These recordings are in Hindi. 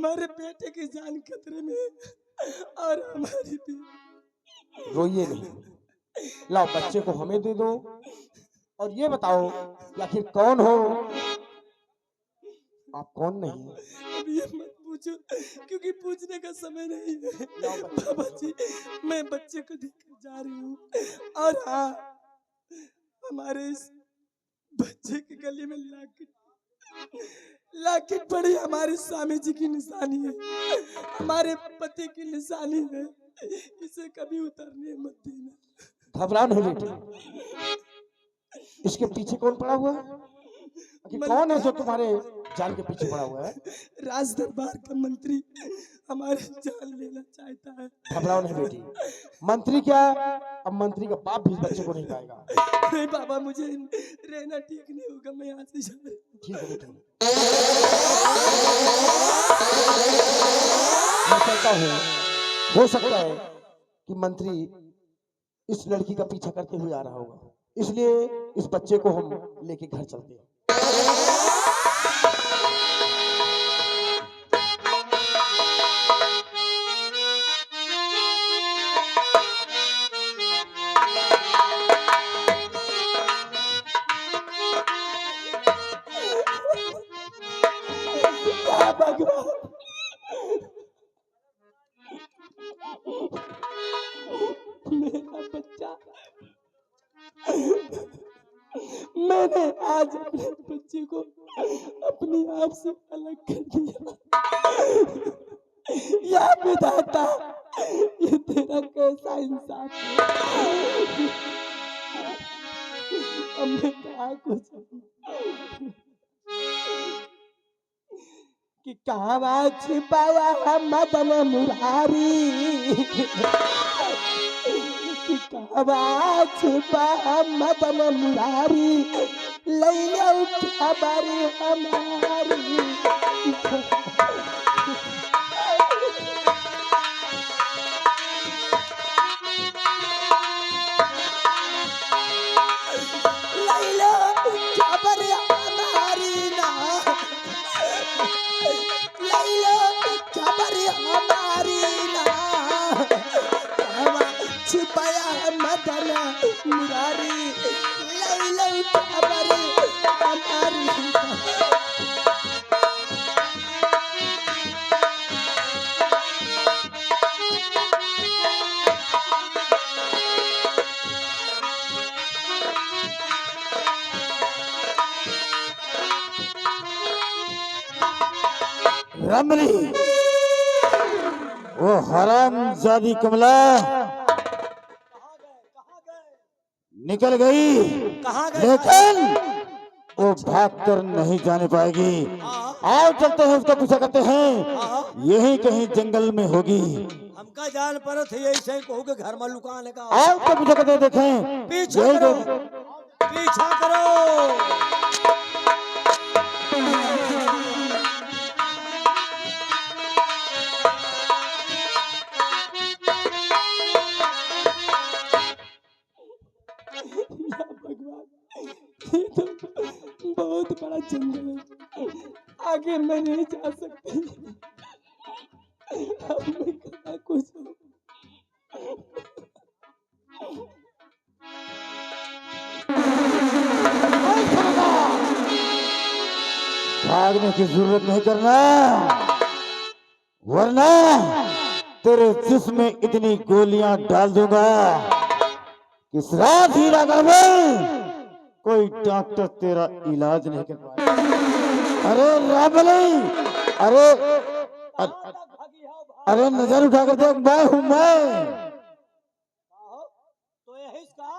हमारे बेटे की जान खतरे में है और हमारी भी। रोइए नहीं, लाओ बच्चे को हमें दे दो और ये बताओ कि आखिर कौन हो आप? कौन नहीं है? अब ये मत पूछो क्योंकि पूछने का समय नहीं है। लाओ बच्चे। बाबा जी, मैं बच्चे को लेकर जा रही हूँ और हाँ, हमारे इस बच्चे के गले में लाकेट पड़ी हमारे स्वामी जी की निशानी है, हमारे पति की निशानी है। इसे कभी उतारने मत देना। घबराओ नहीं बेटी, इसके पीछे कौन पड़ा हुआ है? आखिर कौन है जो तुम्हारे जान के पीछे पड़ा हुआ है? राज दरबार का मंत्री हमारी जान लेना चाहता है। घबराओ नहीं बेटी, मंत्री क्या, अब मंत्री का बाप भी इस बच्चे को नहीं पाएगा। नहीं बाबा, मुझे रहना ठीक नहीं होगा, मैं यहाँ से जा रही हूँ। ठीक है बेटी, मैं कहता हूँ हो सकता है कि मंत्री इस लड़की का पीछा करते हुए आ रहा होगा, इसलिए इस बच्चे को हम लेके घर चलते हैं। मेरा बच्चा, मैंने आज अपने बच्चे को अपने आप से अलग कर दिया। या विधाता, ये तेरा कैसा इंसाफ है? अब मैं कहा कुछ कि कहावा छिपाया है मदन मुरारी, कि कहावा छिपाया मदन मुरारी, ले लो खबर हमारी। ले लो खबर हमारी ना, ले लो खबर हमारी ना, छिपाया है मदन मुरारी, ले लो खबर हमारी। रमली, वो हराम जादी कमला निकल गई, लेकिन वो भागकर नहीं जाने पाएगी। आओ चलते हैं, उसका पीछा करते हैं, यही कहीं जंगल में होगी। हमका जान पर थे ऐसे कहोगे घर में लुकाने का। आओ उसका पीछा करते हैं, देखें पीछा यही करो, तो- पीछा करो। या भगवान, ये तो बहुत बड़ा जंगल है, आगे मैं नहीं जा सकती। अब मैं कहाँ कुछ भागने की जरूरत नहीं करना, वरना तेरे जिस्म में इतनी गोलियां डाल दूंगा कि इस रात ही रागर में कोई डॉक्टर तेरा इलाज नहीं कर पाएगा। अरे रामली, अरे अरे नजर उठाकर देख, मैं हूं मैं। तो यही इसका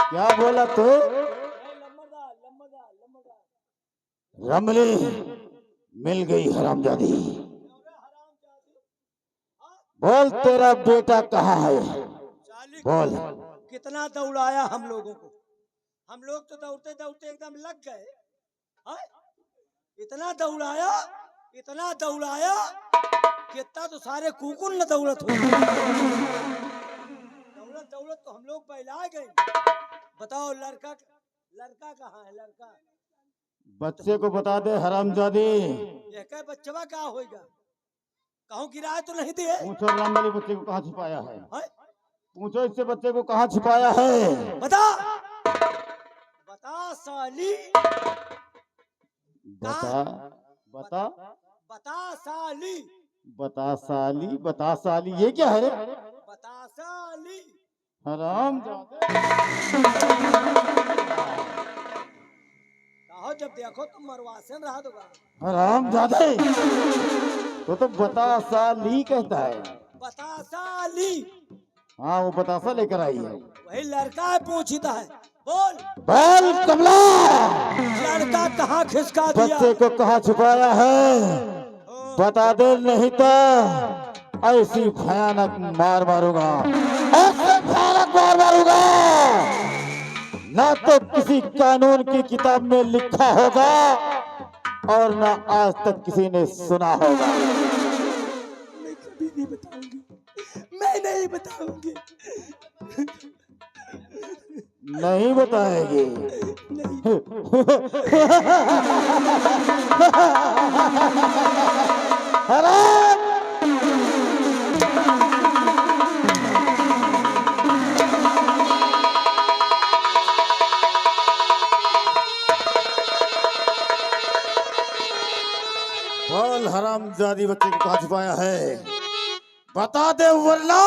क्या बोला तू? रमली मिल गई हरामजादी। बोल तेरा बेटा कहाँ है? बोल। कितना दौड़ाया हम लोगों को, हम लोग तो दौड़ते दौड़ते एकदम लग गए। इतना दौड़ाया, इतना दौड़ाया, कितना तो सारे कुकुर न दौड़त हो। दौड़त दौड़त तो हम लोग बहला गए। बताओ लड़का, लड़का कहाँ है? लड़का बच्चे को बता दे हरामजादी। एक बच्चवा क्या होएगा? कहूँ किराया तो नहीं दिए? पूछो रामबली बच्चे को कहाँ छिपाया है? हैं? पूछो इससे बच्चे को कहाँ छिपाया है? बता बता साली, बता बता बता साली, बता साली, बता साली, ये क्या है रे? बता साली। हराम कहो जब देखो तुम मरवासन रहा दोगा। हराम जादे, तो बता साली कहता है। बता साली, हाँ वो बतासा लेकर आई है। वही लड़का पूछता है। बोल बोल कमला, लड़का कहाँ खिसका दिया? बच्चे को कहाँ छुपाया है? बता दे, नहीं तो ऐसी भयानक मार मारूंगा, ऐसे भयानक मार मारूंगा ना तो किसी कानून की किताब में लिखा होगा और ना आज तक किसी ने सुना होगा। मैं कभी नहीं बताऊंगी, मैं नहीं बताऊंगी। नहीं बताएगी? नहीं। हराम! बोल हरामजादी बच्चे को कहाँ छुपाया है? बता दे वरना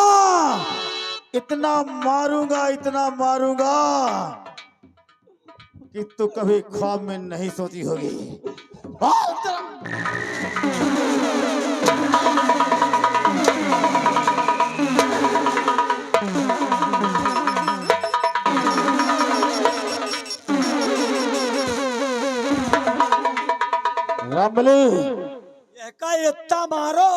इतना मारूंगा कि तू कभी ख्वाब में नहीं सोची होगी। बोल रामबली, एका इतना मारो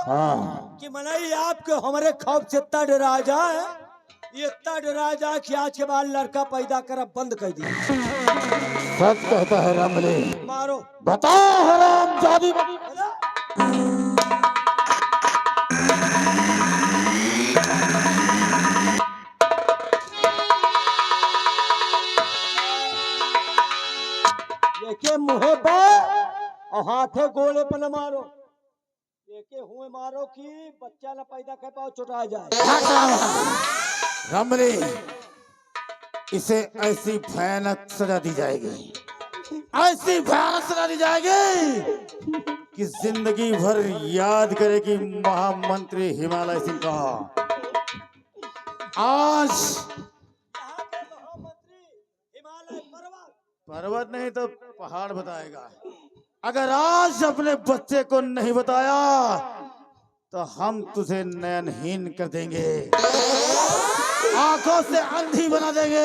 हाँ कि मनाई आपके हमारे खौफ से इतना डरा जाए, इतना डरा जाए कि आज के बाद लड़का पैदा कर बंद कर दिया। सच कहता है रामबली। मारो। बता हरामजादी, एके मुहे पे और हाथे गोले पे न मारो, एके हुए मारो कि बच्चा न पैदा कर पाओ, चुटा जाए। रामबली, इसे ऐसी भयानक सजा दी जाएगी, ऐसी भयानक सजा दी जाएगी कि जिंदगी भर याद करेगी महामंत्री हिमालय सिंह का। आज हिमालय पर्वत, पर्वत नहीं तो पहाड़ बताएगा। अगर आज अपने बच्चे को नहीं बताया तो हम तुझे नयनहीन कर देंगे, आंखों से अंधी बना देंगे,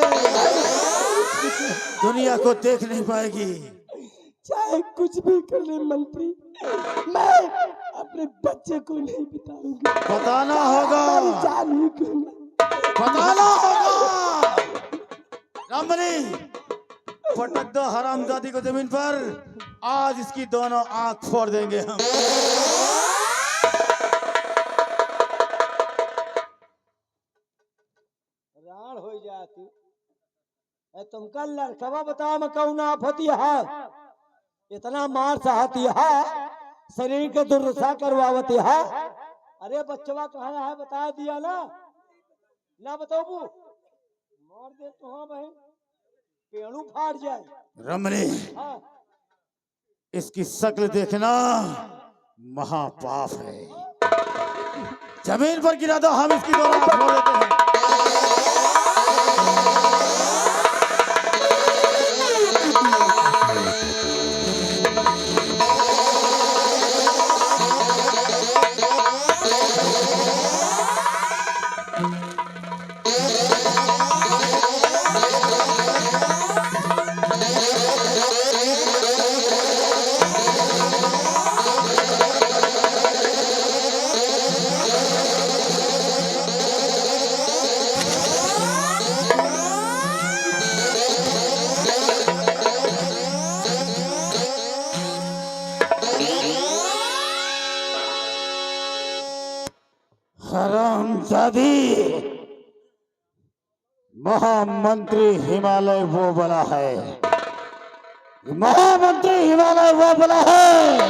दुनिया को देख नहीं पाएगी। चाहे कुछ भी कर ले मंत्री, मैं अपने बच्चे को नहीं बताऊंगी। बताना होगा, हमारी जान ही क्यों ना। बताना होगा। रामबली, पटक दो हरामजादी को जमीन पर, आज इसकी दोनों आंख फोड़ देंगे हम। राण हो जाती तुमका लड़कवा बता मैं कौन आफती है, इतना मार सहती है, शरीर के दुर्दशा करवावती है। अरे बच्चवा कहाँ है बता दिया ना बताओ मार दे तो। हाँ बहन, पेड़ू फाड़ जाए। रमणी, हाँ इसकी शक्ल देखना महापाप है, जमीन पर गिरा दो, हम इसकी दोनों आंख फोड़ देते हैं। हरामजादी, महामंत्री हिमालय वो बना है, महामंत्री हिमालय वो बला है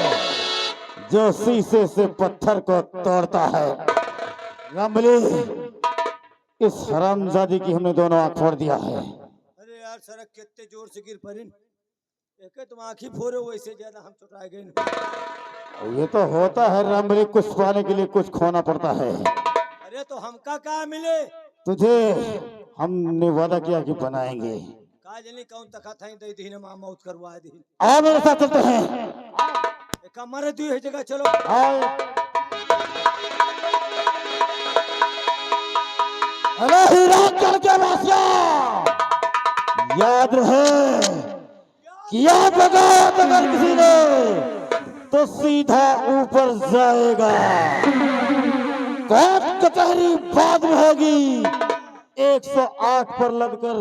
जो शीशे से पत्थर को तोड़ता है। रामबली, इस हरामजादी की हमने दोनों आंख फोड़ दिया है। अरे यार सड़क कितने जोर से गिर पड़े, एक तुम आंखी फोड़े वैसे ज्यादा हम चुटाए गए। ये तो होता है रामबली, कुछ पाने के लिए कुछ खोना पड़ता है। अरे तो हमका क्या मिले? तुझे हमने वादा किया कि बनाएंगे। का जनी कौन तका था दे दी ने मां मौत करवा दी। आओ मेरे साथ चलते हैं। एक मरे दी है जगह चलो। आओ। अरे हीराचल के वासिया, याद रहे कि याद बगावत अगर किसी ने तो सीधा ऊपर जाएगा। कोर्ट कचहरी बाद में होगी, 108 पर लगकर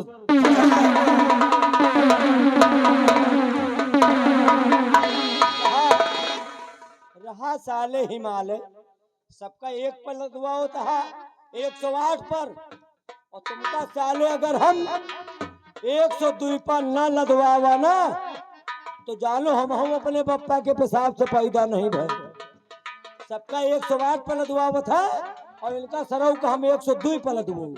रहा साले हिमालय, सबका एक पर लदवा होता है 108 पर, और तुमका साले अगर हम 102 पर न लदवावा ना तो जानो हम अपने बप्पा के पेशाब से पैदा नहीं भय। सबका 108 पर लदवावत है और इनका सरऊ का हम 102 पर लदवो।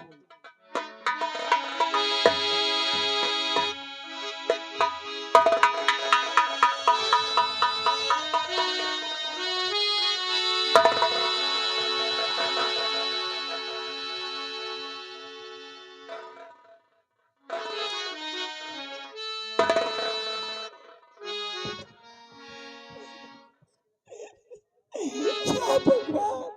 या भगवान,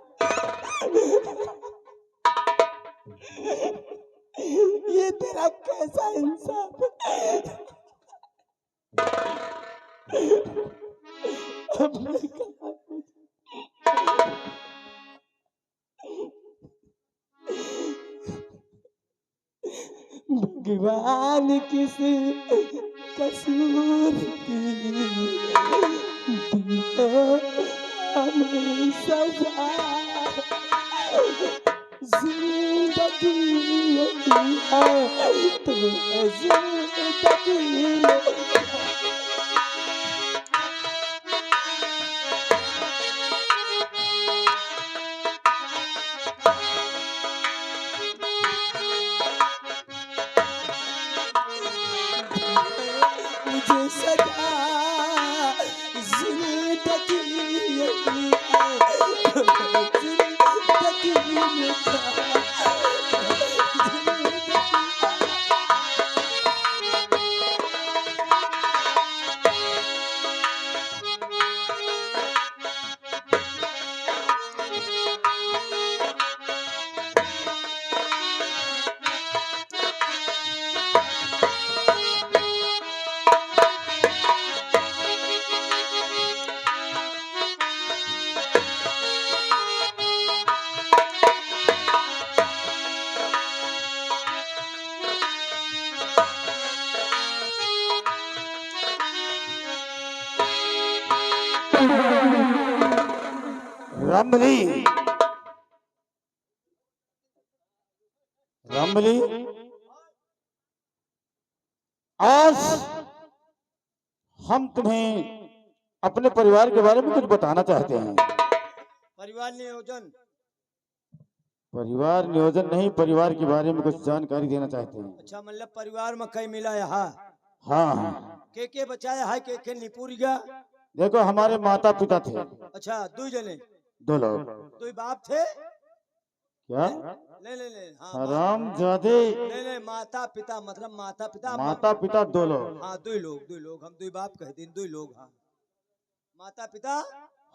ये तेरा कैसा इंसाफ है? हमने कहा भगवान किस कसूर की दिया हमें सजा। जिंदगी यही है तो जिंदगी मुझे सजा। जिंदगी यही है जिंदगी में रामबली, रामबली, आज हम तुम्हें अपने परिवार के बारे में कुछ बताना चाहते हैं। परिवार नियोजन? परिवार नियोजन नहीं, परिवार के बारे में कुछ जानकारी देना चाहते हैं। अच्छा, मतलब परिवार में कई मिला यहाँ? हाँ हाँ, के बचाया है, के निपुर गया? देखो हमारे माता पिता थे। अच्छा, 2 जने? 2 लोग। 2 बाप थे क्या? नहीं हाँ, हरामजादे। नहीं माता पिता, मतलब माता पिता माता पिता 2 लोग। हाँ 2 लोग, हम 2 बाप कहते हैं, 2 लोग। हाँ, माता पिता।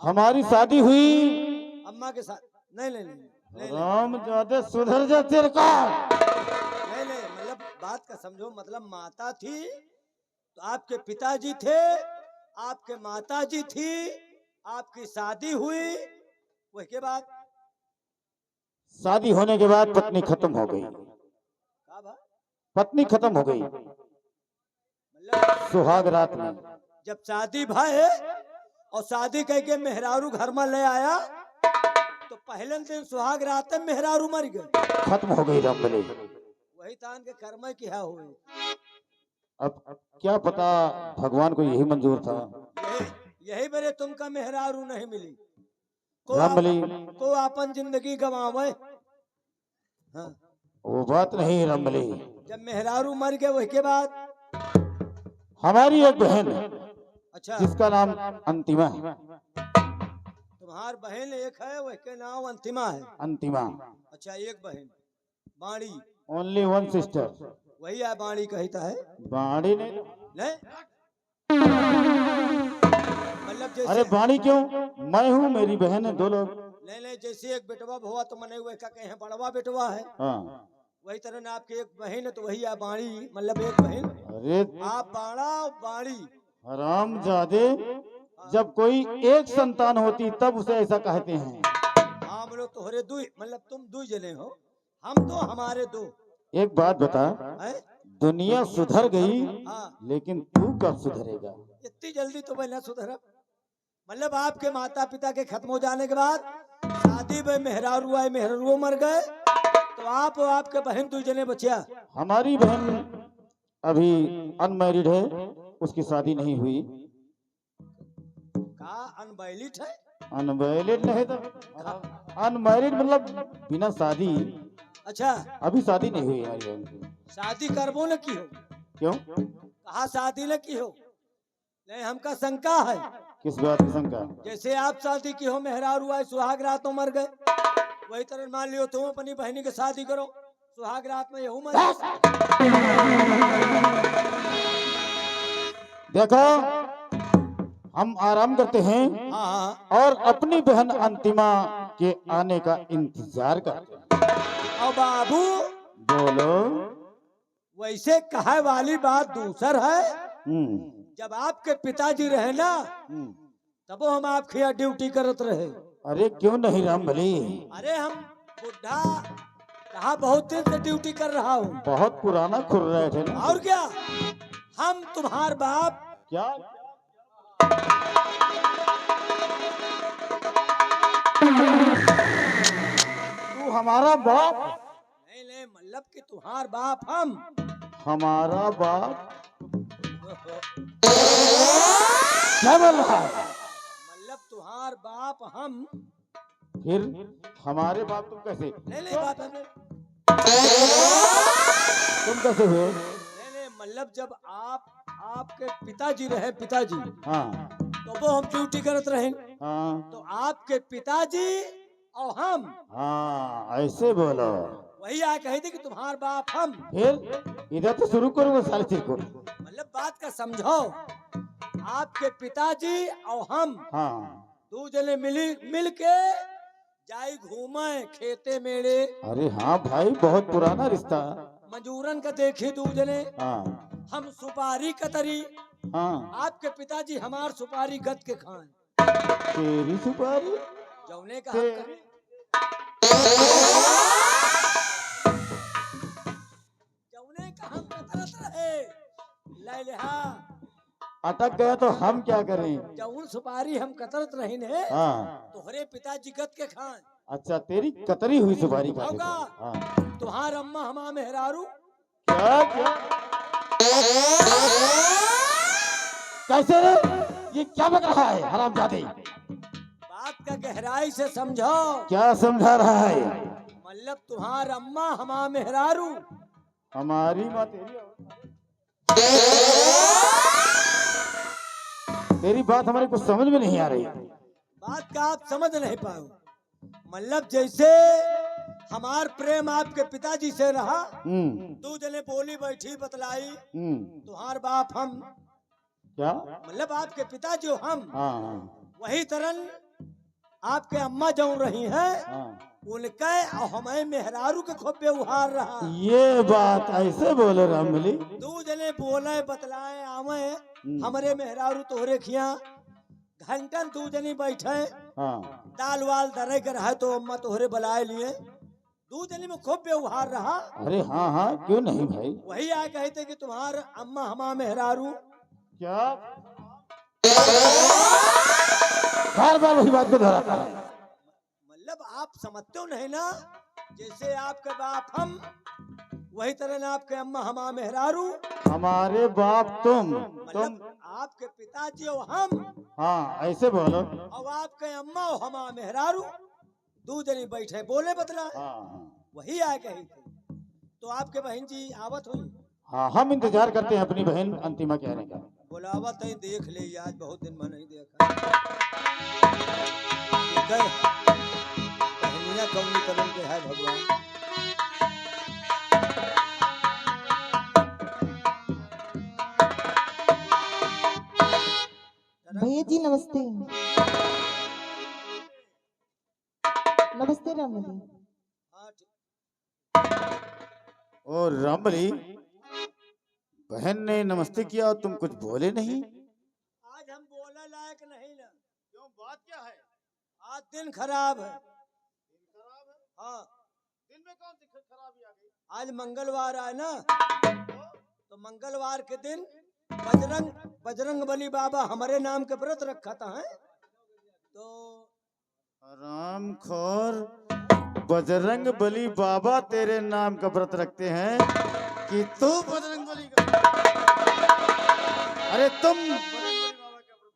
हमारी शादी हुई अम्मा के साथ? नहीं, हरामजादे, सुधर जा तेरे का। नहीं, मतलब बात का समझो, मतलब माता थी तो आपके पिताजी थे, आपके माताजी थी, आपकी शादी हुई, वही के बाद शादी होने के बाद पत्नी खत्म हो गई। पत्नी खत्म हो गई मतलब सुहाग रात में। जब शादी भाई और शादी कह के मेहरारू घर में ले आया तो पहले दिन सुहाग रात में मेहरारू मर गए, खत्म हो गई रामबली। वही तान के कर्म किया हुए। अब क्या पता भगवान को यही मंजूर था। यही मेरे तुमका मेहरारू नहीं मिली को रामबली को अपन जिंदगी गवावे। हाँ, वो बात नहीं रामबली। जब मेहरारू मर गए उसके बाद हमारी एक बहन अच्छा जिसका नाम अंतिमा है। तुम्हार बहन एक है उसके नाम अंतिमा है। अंतिमा अच्छा एक बहन बाणी ओनली वन सिस्टर। वही है बाणी कहता है बाणी नहीं। नहीं मतलब अरे जैसे बाणी क्यों, मैं हूँ मेरी बहन है, दो लोग। नहीं नहीं जैसे एक बेटवा हुआ तो मने हुए का कहे बड़वा बेटवा है हाँ वही तरह ना आपकी एक बहन है तो वही है बाणी मतलब एक बहन अरे आप बाणा और बाणी। हराम जादे, जब कोई एक संतान होती तब उसे ऐसा कहते हैं। हाँ हम लोग तोहरे दो मतलब तुम दो जने हो हम तो हमारे दो एक बात बता, है। दुनिया सुधर गई हाँ लेकिन तू कब सुधरेगा? इतनी जल्दी तो मैं न सुधरा मतलब आपके माता पिता के खत्म हो जाने के बाद शादी में मेहरारू आए मेहरारू मर गए तो आप और आपके बहन दो जने बचिया। हमारी बहन अभी अनमैरिड है, उसकी शादी नहीं हुई। का अनबैलिट है अनमैरिड नहीं तो अनमैरिड मतलब बिना शादी। अच्छा अभी शादी नहीं हुई हमारी बहन की। शादी करबो न की हो क्यों? कहा शादी न की हो नहीं हमका शंका है किस बात की शंका? जैसे आप शादी की हो मेहरारू आए सुहाग रातों मर गए वही तरह मान लियो तुम अपनी बहनी की शादी करो सुहाग रात में यहू मर देखो हम आराम करते हैं हाँ और अपनी बहन अंतिमा के आने का इंतजार करते हैं। और बाबू बोलो। वैसे कहे वाली बात दूसर है हम्म जब आपके पिताजी रहे ना हम्म। तब हम आपके यहाँ ड्यूटी करत रहे। अरे क्यों नहीं रामबली, अरे हम बुढ़ा कहा बहुत दिन से ड्यूटी कर रहा हूँ बहुत पुराना खुर रहे थे ना। और क्या हम तुम्हार बाप क्या? तू हमारा बाप? नहीं नहीं मतलब कि तुम्हार बाप हम हमारा बाप? क्या बोल रहा है? मतलब तुम्हार बाप हम फिर हमारे बाप तुम कैसे? नहीं नहीं बाप हम तुम कैसे हुए? नहीं नहीं मतलब जब आपके पिताजी रहे पिताजी हाँ तो वो हम ड्यूटी करत रहे हाँ तो आपके पिताजी और हम हाँ ऐसे बोलो। वही आ कही थी कि तुम्हार बाप हम फिर इधर तो शुरू करूंगा साले तेरे को। मतलब बात का समझो आपके पिताजी और हम हाँ दो जने मिल के जाई घूमे खेते मेड़े अरे हाँ भाई, बहुत पुराना रिश्ता। मजूरन का देखी दो जने हाँ हम सुपारी कतरी हाँ। आपके पिताजी हमार सुपारी गद के खाएं तेरी सुपारी? जौने का हम करें। जौने का हम कतरत रहे ले लिहा अटक गया तो हम क्या करें? जौन सुपारी हम कतरत रही ने हाँ तोहरे पिताजी गद के खाएं अच्छा, तेरी कतरी हुई सुपारी खाते होगा। थे। हाँ तुहार अम्मा हमा मेहरारू क्या क्या? कैसे रे? ये क्या बक रहा है हरामजादे? बात का गहराई से समझो क्या समझा रहा है? मतलब तुहार अम्मा हमा मेहरारू हमारी माँ तेरी बात हमारे कुछ समझ में नहीं आ रही। बात का आप समझ नहीं पाओ मतलब जैसे हमार प्रेम आपके पिताजी से रहा दो जने बोली बैठी बतलाई तुहार बाप हम क्या? मतलब आपके पिताजी और हम हाँ हाँ वही तरह आपके अम्मा जो रही हैं हाँ। उनके और हमें मेहरारू के खोपे उहार रहा। ये बात ऐसे बोले रामबली? दो जने बोले बतलाए आवे हमारे मेहरारू तोहरे खिया घंटन दो जनी बैठे हाँ दाल वाल दरे कर है तो अम्मा तोहरे बुलाए लिए दो जनी में खूब व्यवहार रहा। अरे हाँ हाँ क्यों नहीं भाई। वही आ कहते कि तुम्हार अम्मा हमा मेहरारू क्या? बार बार वही बात को दोहराता है। मतलब आप समझते हो नहीं ना जैसे आपके बाप हम वही तरह ना आपके अम्मा हमा मेहरारू, हमारे बाप तुम मतलब आपके पिताजी और हम, हाँ ऐसे बोलो। और आपके अम्मा और हमा मेहरारू दो जनी बैठे बोले बदला। हाँ वही आ गई थी। तो आपके बहन जी आवत हुई, हाँ, हम इंतजार करते हैं अपनी बहन अंतिमा के आने का। बोला आवत है, देख ले आज बहुत दिन में नहीं देखा। गए बहनिया कौनी कदम के है भगवान। भैया जी नमस्ते। नमस्ते रामली। हाँ ठीक। और रामबली, बहन ने नमस्ते किया और तुम कुछ बोले नहीं। आज हम बोलने लायक नहीं ना। क्यों, बात क्या है? आज दिन खराब है। हाँ, दिन में कौन सी खराबी आ गई? आज मंगलवार है ना, तो मंगलवार के दिन बजरंग बली बाबा हमारे नाम के व्रत रखा था है? तो राम खोर, बजरंग बली बाबा तेरे नाम का व्रत रखते हैं कि तू बजरंग बली का? अरे तुम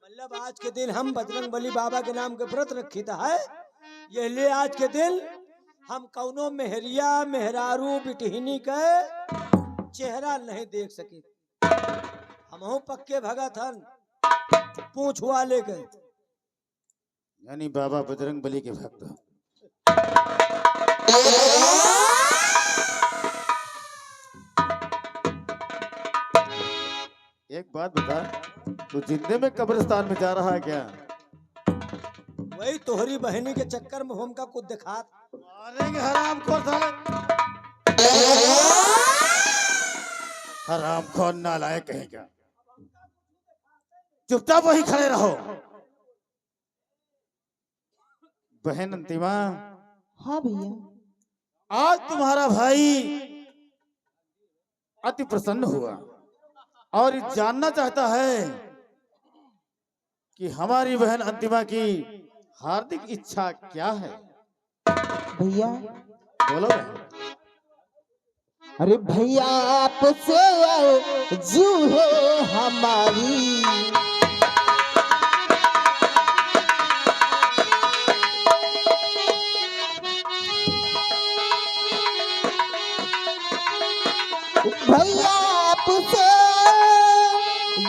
मतलब आज के दिन हम बजरंग बली बाबा के नाम के व्रत रखी था है, ये लिए आज के दिन हम कौनो मेहरिया मेहरारू बिटहिनी के चेहरा नहीं देख सके। हम पक्के भगत हन, पूछ वाले के। यानी बाबा बजरंग बली के भक्त हो। एक बात बता, तू जिंदे में कब्रिस्तान में जा रहा है क्या? वही तोहरी बहनी के चक्कर में हमका कुछ दिखा मारेंगे हरामखोर साले। हरामखोर नालायक कहेगा। चुपचाप वहीं खड़े रहो। बहन अंतिमा, हाँ भैया। आज तुम्हारा भाई अति प्रसन्न हुआ और जानना चाहता है कि हमारी बहन अंतिमा की हार्दिक इच्छा क्या है। भैया, बोलो बहन। अरे भैया आपसे जू है हमारी, भैया आपसे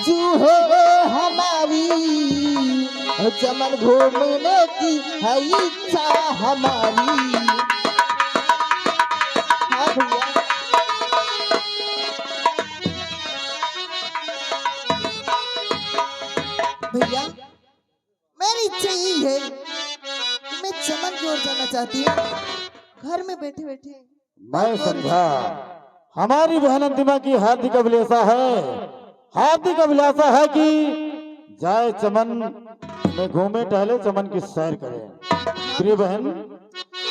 जू है हमारी, चमन घूमने की है इच्छा हमारी। हाँ भैया। भैया मेरी इच्छा यही है कि मैं चमन की ओर जाना चाहती हूँ, घर में बैठे बैठे। मैं समझा, हमारी बहन अंतिमा की हार्दिक अभिलाषा है, हार्दिक अभिलाषा है कि जाए चमन में घूमे टहले, चमन की सैर करे। प्रिय बहन,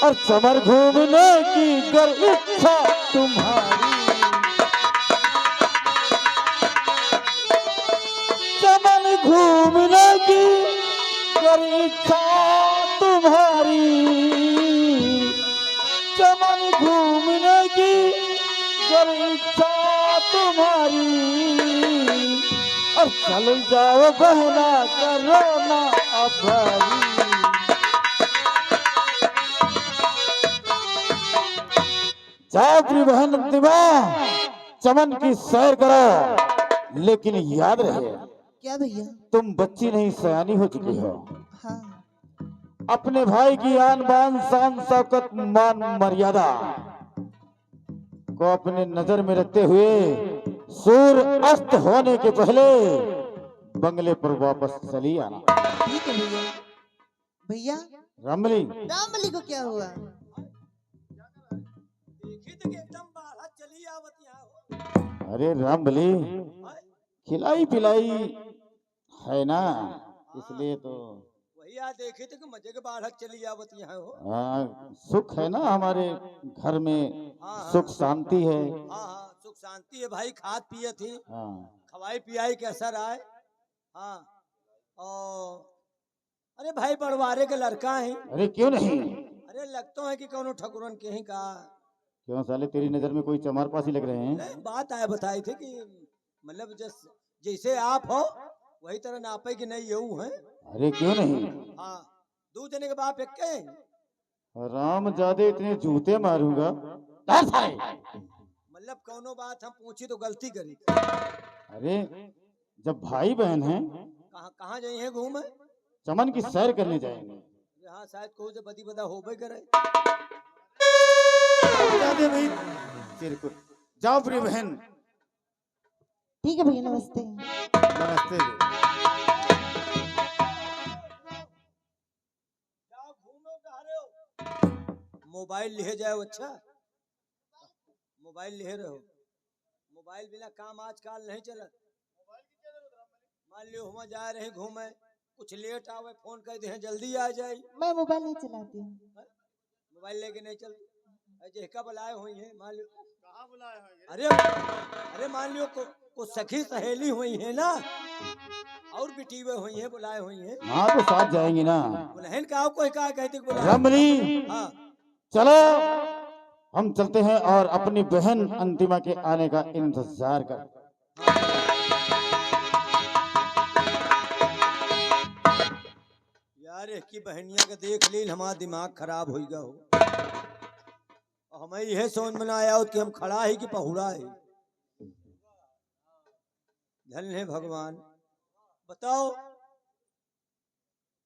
और चमन घूमने की गर इच्छा तुम्हारी, चमन घूमने की गर इच्छा तुम्हारी, चमन घूमने की गर इच्छा तुम्हारी, और चल जाओ बहना करो ना अभारी। जाओ प्रिय बहन अंतिमा, चमन की सैर करो, लेकिन याद रहे क्या भैया? तुम बच्ची नहीं सयानी हो चुकी हो। हाँ। अपने भाई की आन बान शान शौकत मान मर्यादा को अपने नजर में रखते हुए सूर्य अस्त होने के पहले बंगले पर वापस चली आना। ठीक है भैया। भैया रामबली, रामबली को क्या हुआ? देखी तो कि एकदम बाहर चली आवत यहाँ हो। अरे रामबली, खिलाई पिलाई है ना, इसलिए तो वही आ देखे थे कि मजे के बाहर चली आवत यहाँ हो। सुख है ना हमारे घर में, हाँ, सुख शांति है। हाँ हाँ, सुख शांति है भाई, खाद पिए थी, हाँ, खवाई पियाई के असर आए। हाँ, और अरे भाई बड़वारे के लड़का है। अरे क्यों नहीं, अरे लगता है कि कौनो ठकुरन के ही का। क्यों साले, तेरी नजर में कोई चमार पासी लग रहे हैं? नहीं, बात आए बताए थे कि मतलब जैसे आप हो वही तरह नापे कि नहीं यू है। अरे क्यों नहीं, हाँ, दो जने के बाप एक के। राम जादे इतने जूते मारूंगा। डर साले। मतलब कौनो बात हम पूछी तो गलती करी। अरे जब भाई बहन हैं, कहाँ कहाँ जाइए घूमे? चमन की सैर करने जाएंगे। हाँ, शायद कोई से बदी बदा हो करे। जादे भाई तेरे को, जाओ प्रिय बहन। ठीक है भैया, नमस्ते। नमस्ते। मोबाइल ले जाओ। अच्छा, मोबाइल ले रहो। मोबाइल बिना काम आजकल नहीं चलत। मान लियो हम जा रहे घूमे, कुछ लेट आवे फोन कर दे जल्दी आ जाए। मैं मोबाइल नहीं चलाती हूँ। मोबाइल लेके नहीं चलती। जेका बुलाए हुई है, मान लियो कहाँ बुलाए हैं? अरे मान लियो को सखी सहेली हुई है ना, और बिटीवे हुई है, बुलाए हुई है। हाँ तो साथ जाएंगे ना। बुलहन का कोई कहा कहते रमणी, हाँ चलो हम चलते हैं और अपनी बहन अंतिमा के आने का इंतजार कर। यार की बहनिया का देख ली, हमारा दिमाग खराब हो गया हो। हमें यह सोच में आया हो कि हम खड़ा है कि पहुड़ा है। धन है भगवान। बताओ,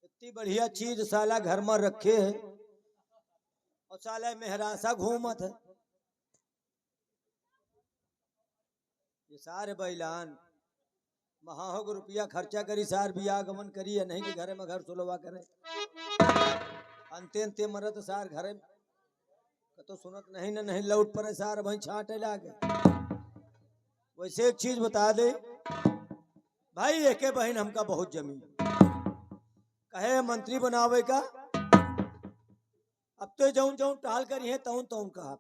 इतनी बढ़िया चीज साला घर में रखे है और साला मेहरासा घूमत है। ये सारे बैलान महाहोग रुपया खर्चा करी, सार बिया गमन करी है नहीं कि घरे में घर सुलवा करे। अंते अंते मरत सार घरे तो सुनत नहीं न नहीं लौट पड़े, सार वही छाटे लागे। वैसे एक चीज बता दे भाई, एके बहन हमका बहुत जमी कहे मंत्री बनावे का। अब तो जौन जौन टाल करी है तौन तौन कहा।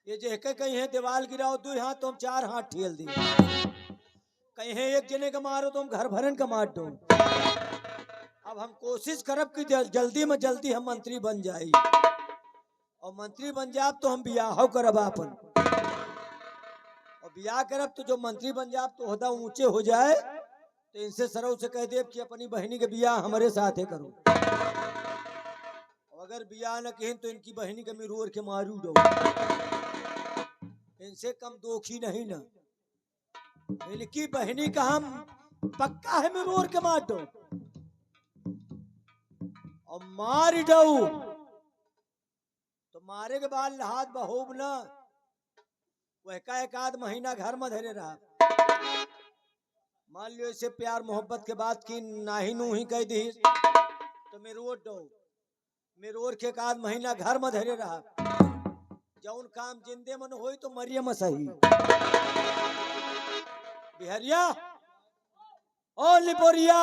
ये जे कहीं है दीवाल गिराओ 2 हाथ तो हम 4 हाथ ठेल दिए। कहीं है एक जने का मारो तो हम घर भरन का मार दो। अब हम कोशिश करब कि जल्दी में जल्दी हम मंत्री बन जाए, और मंत्री बन जाब तो हम बियाह करब आपन, और बियाह करब तो जो मंत्री बन जाब तो ओहदा ऊंचे हो जाए तो इनसे सरव से कह देब कि अपनी बहनी के बियाह हमारे साथ है करो। अगर बियाह न कहें तो इनकी बहनी के मिरोर के मारू दो। इनसे कम दोखी नहीं ना, इनकी बहनी का हम पक्का है मिरोर के मार दो और मार दो। तो मारे के बाद लहाद बहोब ना, वह का 1 महीना घर में धरे रहा। मान लियो इसे प्यार मोहब्बत के बाद की नाही नू ही कह दी तो मिरोर दो। मिरोर के 1 महीना घर में धरे रहा। जौन काम जिंदे मन होई तो मरियम सही। बिहरिया ओ लिपोरिया,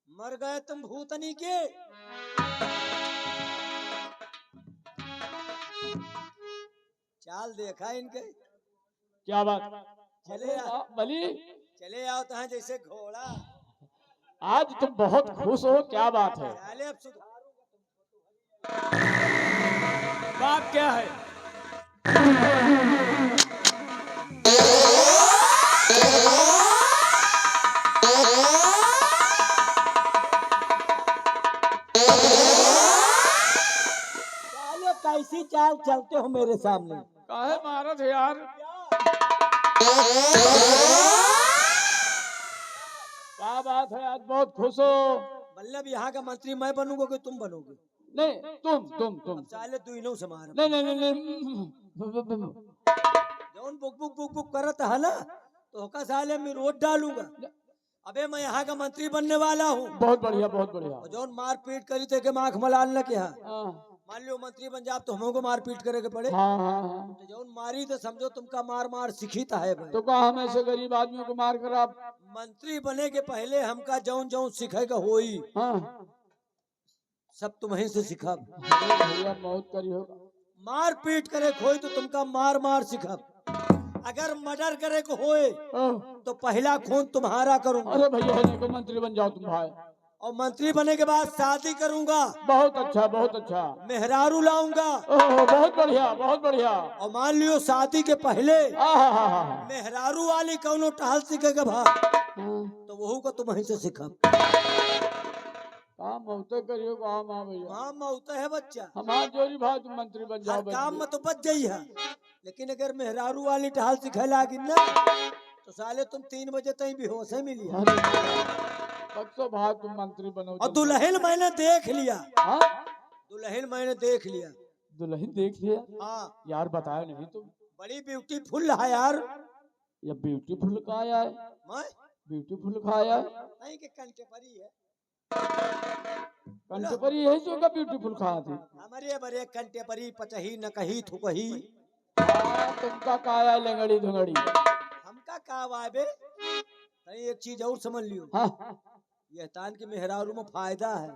मर गए तुम भूतनी के। चाल देखा इनके, क्या बात? चले आओ बली, चले आओ तो हैं जैसे घोड़ा। आज तुम बहुत खुश हो, क्या बात है? चाले अब सुधारूंगा। बात क्या है? चालो कैसी चाल चलते हो मेरे सामने? काहे महाराज यार? क्या बात है, आज बहुत खुश हो? मतलब यहाँ का मंत्री मैं बनूंगा कि तुम बनोगे? नहीं, तुम चाले दुइनों से मार। नहीं। जौन बुक बुक बुक बुक करत है ना तो होका साले मैं रोड डालूंगा। अबे मैं यहाँ का मंत्री बनने वाला हूँ। बहुत बढ़िया, बहुत बढ़िया। और जौन मार पीट करी थे के माख मलाल न के यहाँ। हाँ मान लियो मंत्री बन जाब तो हमको मार पीट करे के पड़े। हाँ। तो जौन मारी तो समझो तुमका मार मार सीखीता है भाई। तो क्या हम ऐसे गरीब आदमियों को मार कर आप? मंत्री बने के पहले हमका जौन जौन सीखे का होई हाँ सब तुम्हें से सिखा। भैया बहुत करी होगा। मार पीट करे को होई तो तुमका मार मार सिखा। अगर मर्डर करे को होए तो पहला खून तुम्हारा करूंगा। अरे भैया नहीं को मंत्री बन जाओ तुम भाई। और मंत्री बनने के बाद शादी करूंगा, बहुत अच्छा, बहुत अच्छा। मेहरारू लाऊंगा। ओहो, बहुत बढ़िया, बहुत बढ़िया। और मान लियो शादी के पहले आहा, मेहरारू वाली कौनो टहल सीखेगा भा तो वहू को तुम से सिखा। काम होते करियो, काम आ भैया। काम होता है बच्चा, हमार जोरी भाई तुम मंत्री बन जाओ। हर काम में तो बच जाई है, लेकिन अगर मेहरारू वाली टहल सिखे लागी ना तो साले तुम 3 बजे तक बेहोश है मिली। बच्चों भाई तुम मंत्री बनो। और दुल्हन मैंने देख लिया। हाँ? दुल्हन मैंने देख लिया। दुल्हन देख लिया? हाँ यार बताया नहीं तुम। बड़ी ब्यूटीफुल है यार। ये ब्यूटीफुल का आया है? मैं ब्यूटीफुल का आया है? नहीं के कंटेपरी है। कंटेपरी यही जो का ब्यूटीफुल कहा थी। हमारे बड़े कंटेपरी पचही न कही थुकही। तुमका का आया लंगड़ी धुंगड़ी? हमका का वाबे। नहीं एक चीज और समझ लियो। हाँ। ये तान की मेहरारू में फायदा है।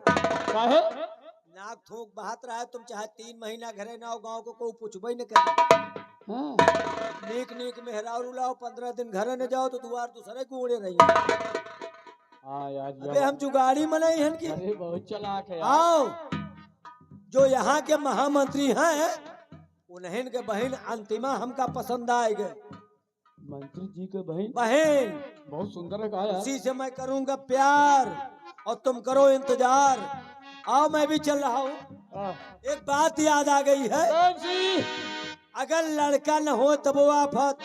काहे? नाक थूक बहात रहा है, तुम चाहे 3 महीना घरे ना हो, गाँव को कोई पूछबे न करे। हाँ। नीक नीक मेहरारू लाओ, 15 दिन घरे न जाओ तो द्वार दूसरे को उड़े रही। हाँ यार। अबे हम जुगाड़ी मनाई हैं कि अरे बहुत चालाक है यार। आओ जो यहाँ के महामंत्री हैं उन्हें के बहन अंतिमा हमका पसंद आएगा। मंत्री जी के बहन? बहन बहुत सुंदर है कहा यार। उसी से मैं करूंगा प्यार और तुम करो इंतजार। आओ मैं भी चल रहा हूँ। एक बात याद आ गई है, कौन सी? अगर लड़का न हो तब वो आफत,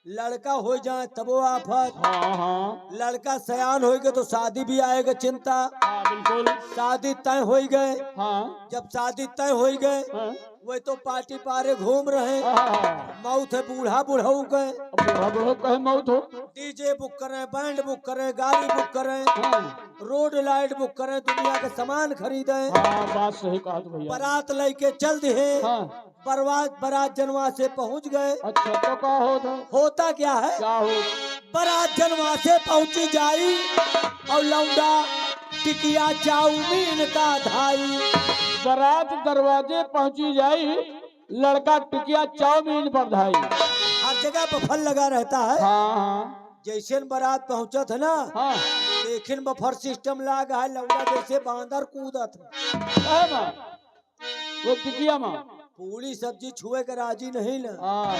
लड़का हो जाए तब वो आफत। हाँ हाँ लड़का सयान हो गए तो शादी भी आएगा चिंता। हाँ बिल्कुल। शादी तय हो गए, हाँ जब शादी तय हो गए हाँ वही तो पार्टी पारे घूम रहे। हाँ। मौत है बूढ़ा बुढ़ऊ गए, अब बूढ़ा बूढ़ा कहे मौत हो। डीजे बुक करें, बैंड बुक करें, गाड़ी बुक करें, हाँ रोड लाइट बुक करें, दुनिया के सामान खरीदें। हाँ बात सही कहा तो भैया। बारात लेके चल दिए। हाँ। बारात जनवा से पहुंच गए। अच्छा तो क्या होता क्या है, क्या हो? बारात जनवा से पहुंची जाई और लौंडा टिकिया चाउमीन का धाई। बारात दरवाजे पहुंची जाई, लड़का टिकिया चाउमीन पर धाई। हर जगह बफर लगा रहता है। हाँ हाँ जैसे बारात पहुंचा था ना, हाँ। लेकिन बफर सिस्टम लगा है, लौंडा जैसे बांदर कूदत है माँ वो टिकिया माँ पूरी सब्जी छुए के राजी नहीं ना। हाँ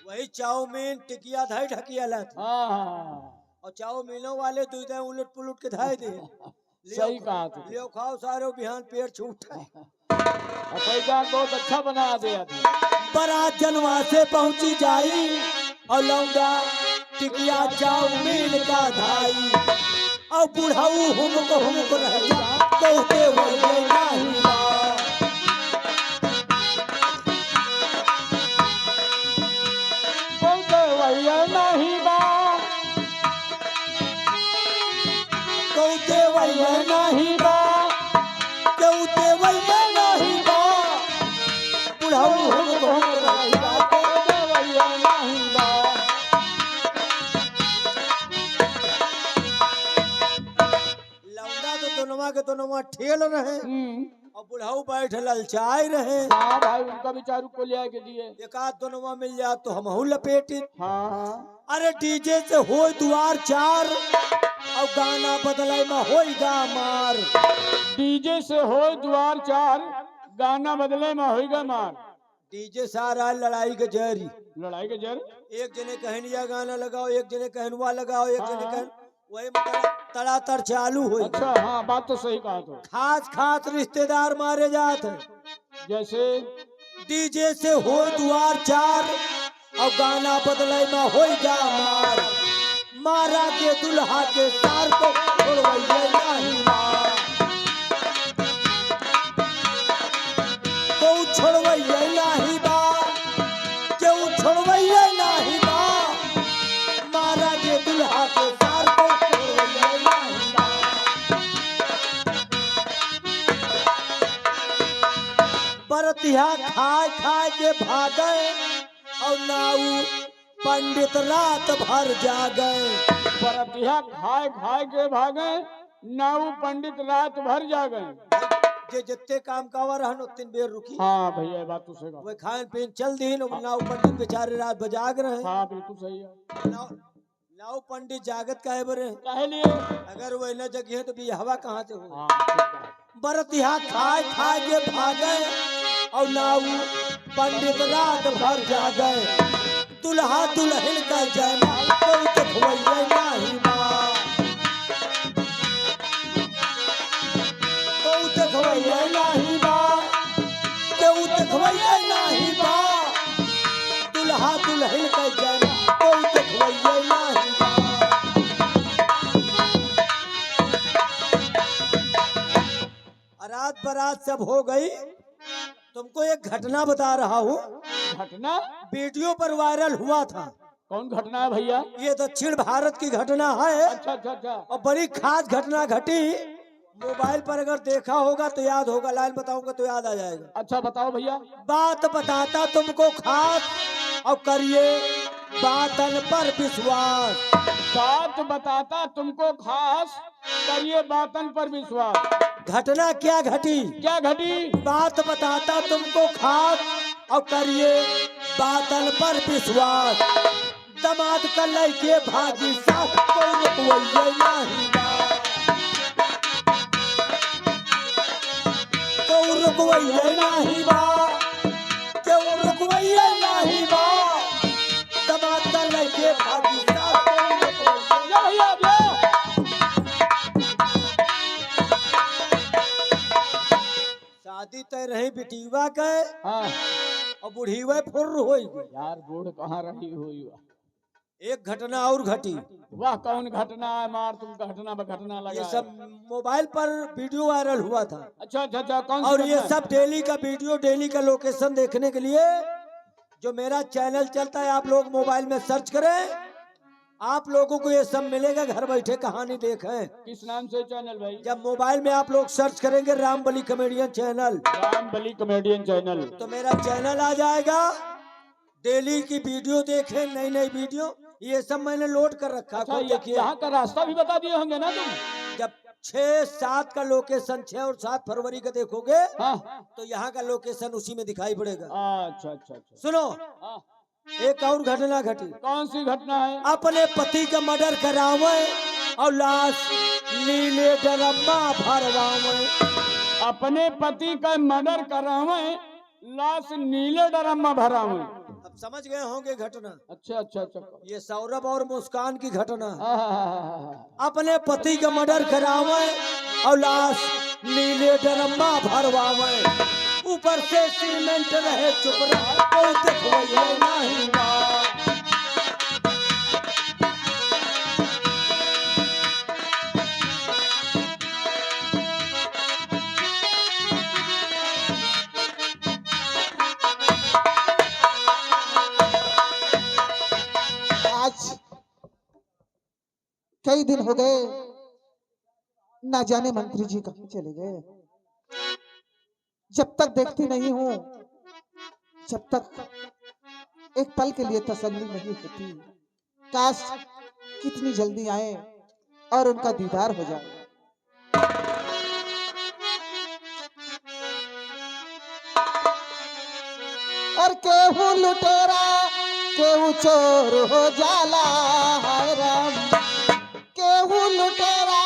वही चाउमीन टिकिया धाई ढकिया लात हाँ और चाउमीनों वाले दूध उलट पुलट के धाई दे। सही कहा तू। लियो खाओ सारो बिहान पेट छूटा। पैसा बहुत अच्छा बना दिया थी। बारात जनवा से पहुंची जाई और लौंडा टिकिया चाउमीन का धाई और बुढ़ाऊ हुमको रह जा कहते वही नहीं बा। कहते वही नहीं बा, कहते वही नहीं बा, कहते वही नहीं बा, बुढ़ाऊ हुमको रह जा। कहते वही नहीं बा। लौंडा तो दोनों के दोनों ठेल रहे और बुढ़ाऊ बैठ ललचाए रहे। हाँ भाई उनका बेचारू को ले के दिए। एक आध दोनों मिल जाए तो हम लपेटे। हाँ हाँ अरे डीजे से हो द्वार 4 और गाना बदले में होगा मार। डीजे से हो द्वार 4, गाना बदले में होगा मार। डीजे सारा लड़ाई के जरी, लड़ाई के जर। एक जने कहनिया गाना लगाओ, एक जने कहनुआ लगाओ, एक जने कहन वही तड़ातर चालू हुई। अच्छा हाँ बात तो सही कहा तो। खास खास रिश्तेदार मारे जाते। जैसे डीजे से हो द्वार 4 और गाना बदले में होगा मार। मारा के दुल्हा के सार को छोड़वाइए नहीं मार, क्यों छोड़वाइए नहीं बा, क्यों छोड़वाइए नहीं बा। मारा के दुल्हा के सार को छोड़वाइए नहीं बा। बरतिया खाए खाए के भागे और नाऊ पंडित रात भर जागे। बरतिया खाए खाए के भागे, नाऊ पंडित रात भर जागे। जे जितने काम कावर हन उतने बेर रुकी। हाँ भैया बात तो सही कहा। वे खान पीन चल दी नाऊ पंडित बेचारे रात बजाग रहे। हाँ बिल्कुल सही है। लाओ पंडित जागत काहे बरे काहे लिए? अगर वो न जगह तो भी हवा कहाँ से हो हाँ, ठीक है। बरत यहाँ खाए खाए के भागे और नाऊ पंडित रात भर जागे दुल्हा दुल्हन का जयमाल कोई देखवैया नहीं बा कोई देखवैया नहीं बा कोई देखवैया नहीं बा दुल्हा दुल्हन का जयमाल कोई देखवैया नहीं बा। रात बरात सब हो गई। तुमको एक घटना बता रहा हूँ, घटना? वीडियो पर वायरल हुआ था। कौन घटना है भैया? ये दक्षिण भारत की घटना है अच्छा अच्छा अच्छा। और बड़ी खास घटना घटी। मोबाइल पर अगर देखा होगा तो याद होगा, लाइन बताऊंगा तो याद आ जाएगा। अच्छा बताओ भैया। बात बताता तुमको खास और करिए बातन पर विश्वास। बात बताता तुमको खास, करिए बातन पर विश्वास। घटना क्या घटी? क्या घटी? बात बताता तुमको खास और करिए बातन पर विश्वास। दमाद का लड़के भागी साथ कोई रुकवैया नहीं बा कोई रुकवैया नहीं बा कोई रुकवैया नहीं बा दमाद का लड़के भागी साथ कोई रुकवैया। भैया भैया। शादी तय रही बिटिवा के हाँ और बुढ़ीवा फुर्र हो गई। यार, बूढ़ कहाँ रही हुई? एक घटना और घटी। वाह, कौन घटना है? मार तुम घटना पे घटना लगा ये है। सब मोबाइल पर वीडियो वायरल हुआ था अच्छा अच्छा अच्छा। कौन सी और घटना ये है? सब डेली का वीडियो, डेली का लोकेशन देखने के लिए जो मेरा चैनल चलता है, आप लोग मोबाइल में सर्च करें, आप लोगों को ये सब मिलेगा घर बैठे कहानी देखें। किस नाम से चैनल भाई? जब मोबाइल में आप लोग सर्च करेंगे राम बली कॉमेडियन चैनल, राम बली कॉमेडियन चैनल, तो मेरा चैनल आ जाएगा। डेली की वीडियो देखें, नई नई वीडियो, ये सब मैंने लोड कर रखा। अच्छा, खुद देखिए। यहाँ का रास्ता भी बता दिए होंगे ना तुम? जब 6-7 का लोकेशन 6 और 7 फरवरी का देखोगे हाँ। तो यहाँ का लोकेशन उसी में दिखाई पड़ेगा। अच्छा अच्छा अच्छा। सुनो, हाँ। एक और घटना घटी। कौन सी घटना है? अपने पति का मर्डर करावे और लाश नीले ड्रम्मा भरवावे। अपने पति का मर्डर करावे, लाश नीले ड्रम में भरावे। अब समझ गए होंगे घटना। अच्छा अच्छा अच्छा। ये सौरभ और मुस्कान की घटना। आहा। अपने पति का मर्डर करावे और लाश नीले ड्रम्मा भरवावे। ऊपर से सीमेंट रहे चुप रहा कोई देखवैया नहीं बा। आज कई दिन हो गए, ना जाने मंत्री जी कहाँ चले गए। जब तक देखती नहीं हूँ, जब तक एक पल के लिए तसल्ली नहीं होती। काश कितनी जल्दी आए और उनका दीदार हो जाए। और केहू लुटेरा केहू चोर हो जाला, हाय राम। केहू लुटेरा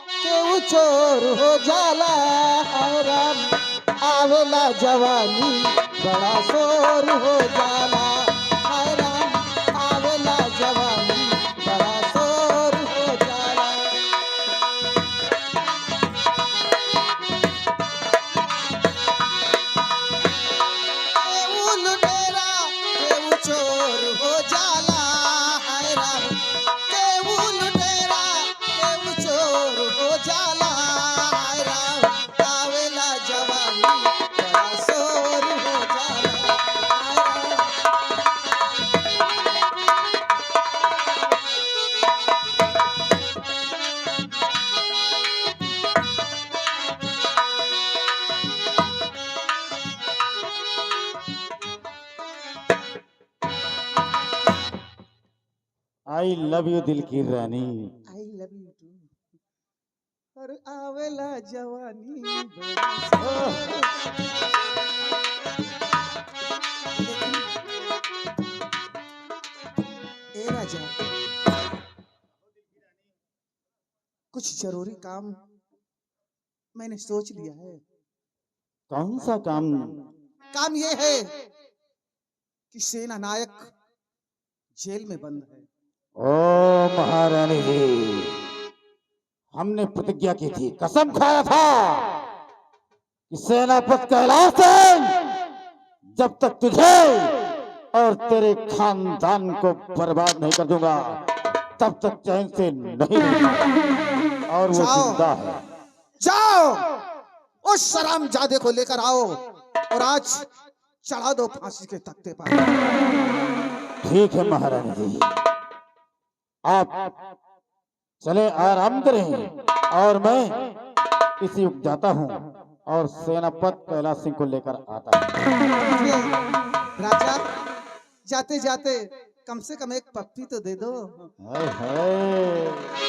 केहू चोर हो जाला, हाय राम। आवेला जवानी बड़ा शोर हो जाला, हाय राम। आवेला जवानी बड़ा शोर हो जाला। केहू लुटेरा केहू चोर हो जाला, हाय राम। केहू लुटेरा केहू चोर हो जाला, हाय राम। आवेला जवानी बड़ा शोर हो जाला, हाय राम। आई लव यू दिल की रानी। I love you too. और आवेला जवानी बड़ा शोर। ए राजा, कुछ जरूरी काम मैंने सोच लिया है। कौन सा काम? काम ये है कि सेना नायक जेल में बंद है। ओ महारानी जी, हमने प्रतिज्ञा की थी, कसम खाया था कि सेनापति कैलाश सिंह जब तक तुझे और तेरे खानदान को बर्बाद नहीं कर दूंगा तब तक चैन से नहीं रहूंगा। और वो जाओ। जिंदा है। जाओ उस शरामजादे को लेकर आओ और आज चढ़ा दो फांसी के तख्ते पर। ठीक है महारानी जी, आप चले आराम करें और मैं इसी वक्त जाता हूँ और सेनापति कैलाश सिंह को लेकर आता हूँ। राजा जाते जाते कम से कम एक पप्पी तो दे दो। हाय हाय।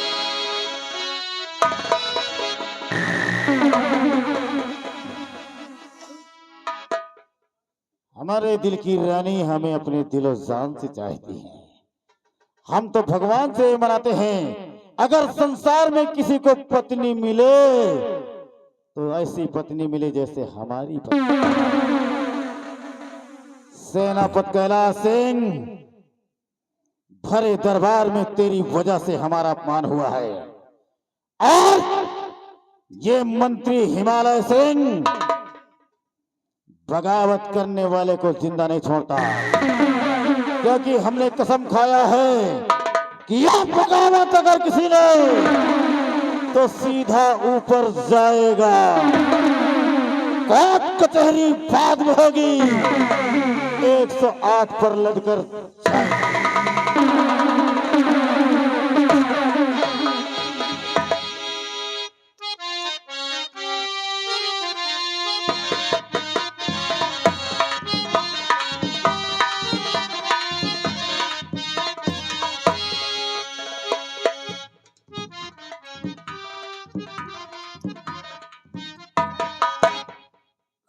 हमारे दिल की रानी हमें अपने दिलो जान से चाहती है। हम तो भगवान से मनाते हैं अगर संसार में किसी को पत्नी मिले तो ऐसी पत्नी मिले जैसे हमारी पत्नी। सेनापति कैलाश सिंह, भरे दरबार में तेरी वजह से हमारा अपमान हुआ है और ये मंत्री हिमालय सिंह बगावत करने वाले को जिंदा नहीं छोड़ता, क्योंकि हमने कसम खाया है कि यह बगावत अगर किसी ने तो सीधा ऊपर जाएगा, कोर्ट कचहरी बाद में होगी, 108 पर लड़कर जाएगा।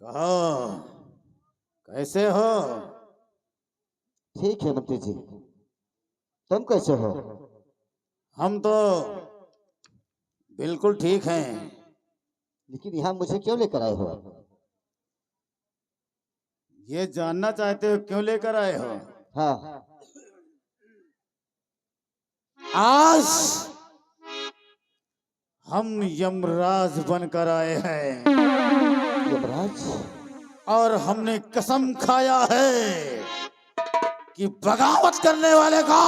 कहो, कैसे हो? ठीक है मंत्री जी, तुम कैसे हो? हम तो बिल्कुल ठीक हैं। लेकिन यहाँ मुझे क्यों लेकर आए हो? ये जानना चाहते हो क्यों लेकर आए हो? हाँ, आज हम यमराज बनकर आए हैं यमराज? और हमने कसम खाया है कि बगावत करने वाले का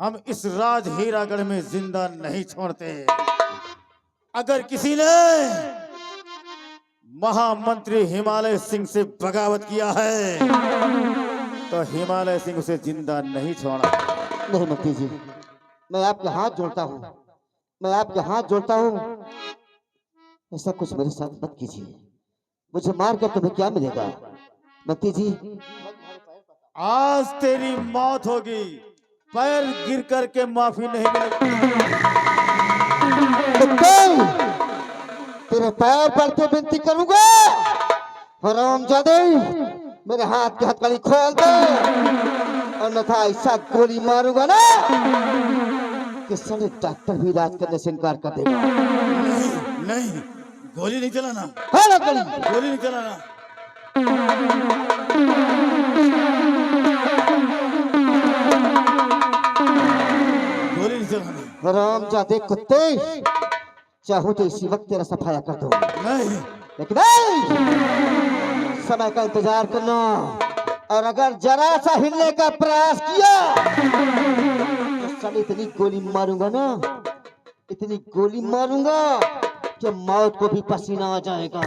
हम इस राज हीरागढ़ में जिंदा नहीं छोड़ते। अगर किसी ने महामंत्री हिमालय सिंह से बगावत किया है तो हिमालय सिंह उसे जिंदा नहीं छोड़ा। नहीं मंत्री जी, मैं आपके हाथ जोड़ता हूँ, मैं आपके हाथ जोड़ता हूँ, ऐसा कुछ मेरे साथ मत कीजिए। मुझे मार कर तुम्हें क्या मिलेगा मंत्री जी? आज तेरी मौत होगी, पैर गिर करके माफी नहीं मिलेगी। तेरे पैर पड़ के विनती करूंगा, हरामजादे मेरे हाथ की हथकड़ी खोल दे और अन्यथा ऐसा गोली मारूंगा ना कि सारे डॉक्टर भी इलाज करने से इनकार कर देगा। नहीं नहीं, गोली नहीं चलाना, है ना गली? गोली नहीं चलाना। गोली नहीं चलाना। हरामजादे कुत्ते, चाहूं तो इसी वक्त तेरा सफाया कर दूं, नहीं, लेकिन नहीं, समय का इंतजार करना, और अगर जरा सा हिलने का प्रयास किया तो साली इतनी गोली मारूंगा ना, इतनी गोली मारूंगा कि मौत को भी पसीना आ जाएगा।